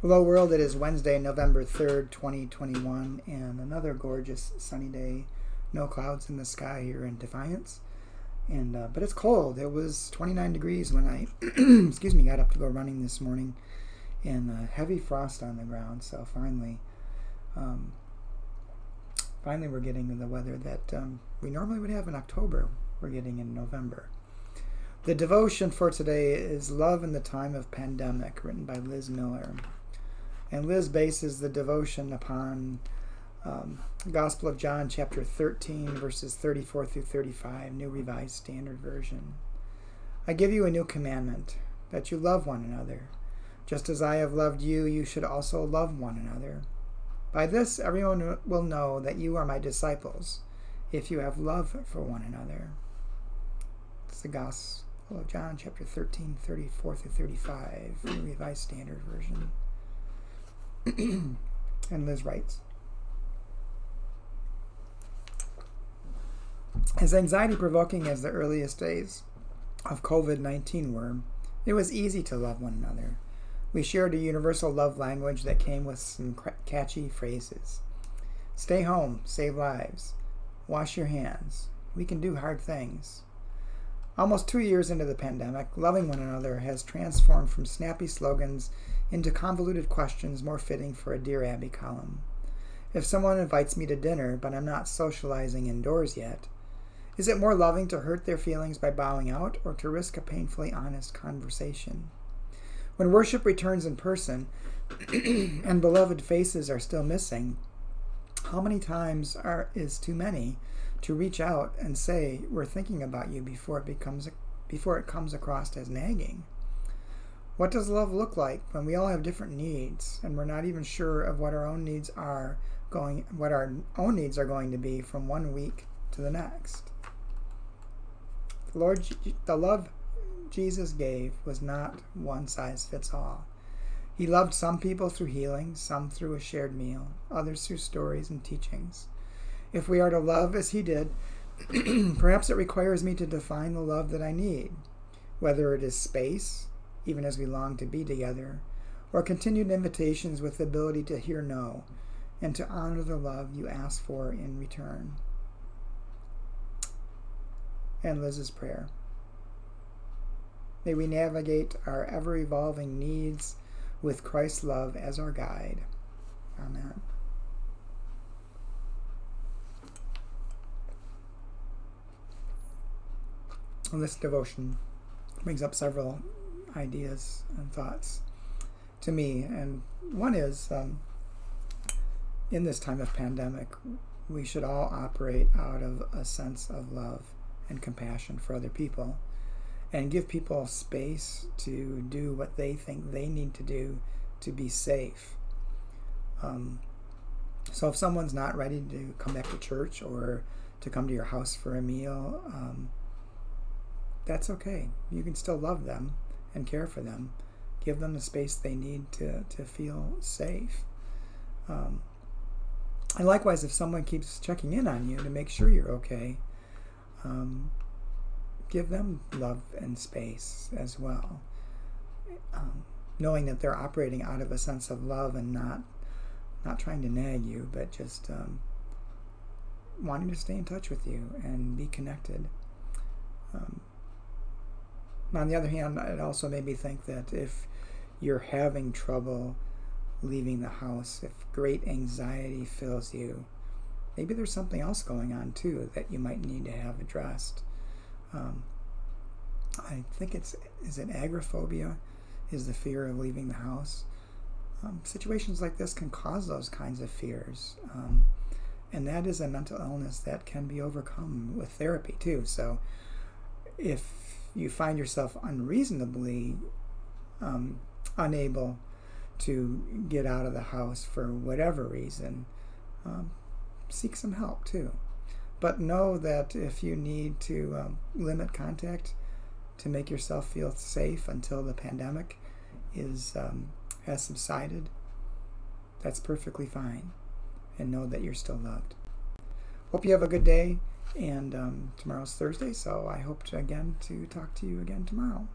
Hello world, it is Wednesday, November 3rd, 2021, and another gorgeous sunny day. No clouds in the sky here in Defiance. But it's cold. It was 29 degrees when I got up to go running this morning, and heavy frost on the ground. So finally we're getting to the weather that we normally would have in October. We're getting in November. The devotion for today is Love in the Time of Pandemic, written by Liz Miller. And Liz bases the devotion upon Gospel of John, chapter 13, verses 34 through 35, New Revised Standard Version. I give you a new commandment, that you love one another. Just as I have loved you, you should also love one another. By this, everyone will know that you are my disciples, if you have love for one another. It's the Gospel of John, chapter 13, 34 through 35, New Revised Standard Version. And Liz writes, as anxiety-provoking as the earliest days of COVID-19 were, it was easy to love one another. We shared a universal love language that came with some catchy phrases. Stay home, save lives. Wash your hands. We can do hard things. Almost 2 years into the pandemic, loving one another has transformed from snappy slogans into convoluted questions more fitting for a Dear Abby column. If someone invites me to dinner, but I'm not socializing indoors yet, is it more loving to hurt their feelings by bowing out or to risk a painfully honest conversation? When worship returns in person and beloved faces are still missing, how many times is too many to reach out and say we're thinking about you before it comes across as nagging? What does love look like when we all have different needs and we're not even sure of what our own needs are going to be from 1 week to the next? The love Jesus gave was not one size fits all. He loved some people through healing, some through a shared meal, others through stories and teachings. If we are to love as he did, perhaps it requires me to define the love that I need, whether it is space, even as we long to be together, or continued invitations with the ability to hear no and to honor the love you ask for in return. And Liz's prayer. May we navigate our ever-evolving needs with Christ's love as our guide. Amen. And this devotion brings up several ideas and thoughts to me, and one is in this time of pandemic we should all operate out of a sense of love and compassion for other people and give people space to do what they think they need to do to be safe. So if someone's not ready to come back to church or to come to your house for a meal, that's okay. You can still love them and care for them. Give them the space they need to feel safe. And likewise, if someone keeps checking in on you to make sure you're okay, give them love and space as well. Knowing that they're operating out of a sense of love and not trying to nag you, but just wanting to stay in touch with you and be connected. On the other hand, it also made me think that if you're having trouble leaving the house, if great anxiety fills you, maybe there's something else going on too that you might need to have addressed. I think is it agoraphobia? Is the fear of leaving the house? Situations like this can cause those kinds of fears. And that is a mental illness that can be overcome with therapy too. So if you find yourself unreasonably unable to get out of the house for whatever reason, seek some help too. But know that if you need to limit contact to make yourself feel safe until the pandemic has subsided, that's perfectly fine. And know that you're still loved. Hope you have a good day. And tomorrow's Thursday, so I hope to talk to you again tomorrow.